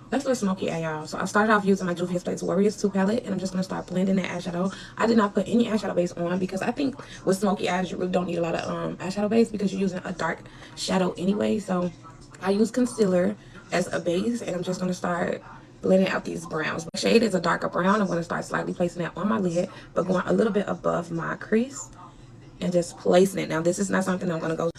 That's what smoky eye, y'all. So I started off using my Juvia's Place Warriors 2 palette, and I'm just going to start blending that eyeshadow. I did not put any eyeshadow base on because I think with smoky eyes, you really don't need a lot of eyeshadow base because you're using a dark shadow anyway. So I use concealer as a base, and I'm just going to start blending out these browns. The shade is a darker brown. I'm going to start slightly placing that on my lid, but going a little bit above my crease and just placing it. Now, this is not something I'm going to go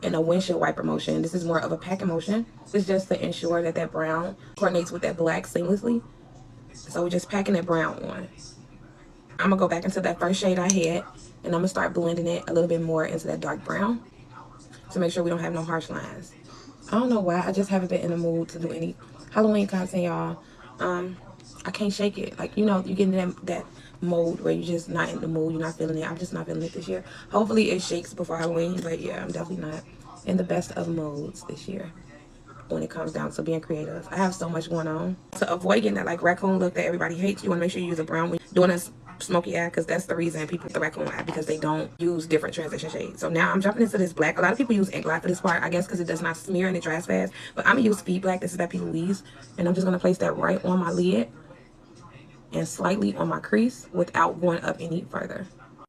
in a windshield wiper motion. This is more of a packing motion. It's just to ensure that that brown coordinates with that black seamlessly. So we're just packing that brown on. I'm gonna go back into that first shade I had, and I'm gonna start blending it a little bit more into that dark brown to make sure we don't have no harsh lines. I don't know why, I just haven't been in the mood to do any Halloween content, y'all. I can't shake it. Like, you know, you get in that mode where you're just not in the mood, you're not feeling it. I'm just not feeling it this year. Hopefully it shakes before Halloween, but yeah, I'm definitely not in the best of modes this year when it comes down to being creative. I have so much going on. To avoid getting that like raccoon look that everybody hates, you want to make sure you use a brown when you're doing a smoky eye, because that's the reason people the raccoon eye, because they don't use different transition shades. So now I'm jumping into this black. A lot of people use ink black for this part, I guess because it does not smear and it dries fast. But I'm gonna use Speed Black. This is by P. Louise, and I'm just gonna place that right on my lid and slightly on my crease without going up any further.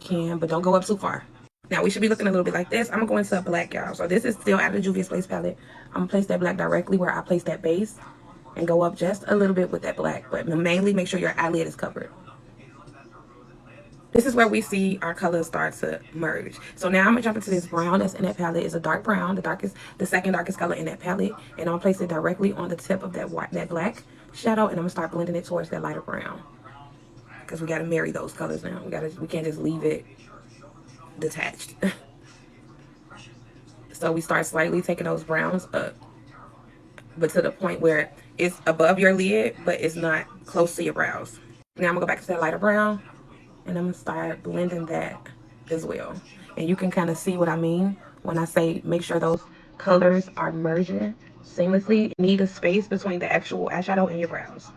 But don't go up too far. Now we should be looking a little bit like this. I'm gonna go into black, y'all. So this is still out of the Juvia's Place palette. I'm gonna place that black directly where I place that base and go up just a little bit with that black, but mainly make sure your eyelid is covered. This is where we see our colors start to merge. So now I'm gonna jump into this brown that's in that palette. It's a dark brown, the second darkest color in that palette, and I'm gonna place it directly on the tip of that black shadow, and I'm gonna start blending it towards that lighter brown, because we gotta marry those colors now. We can't just leave it detached. So we start slightly taking those browns up, but to the point where it's above your lid, but it's not close to your brows. Now I'm gonna go back to that lighter brown, and I'm gonna start blending that as well. And you can kind of see what I mean when I say make sure those colors are merging seamlessly. You need a space between the actual eyeshadow and your brows.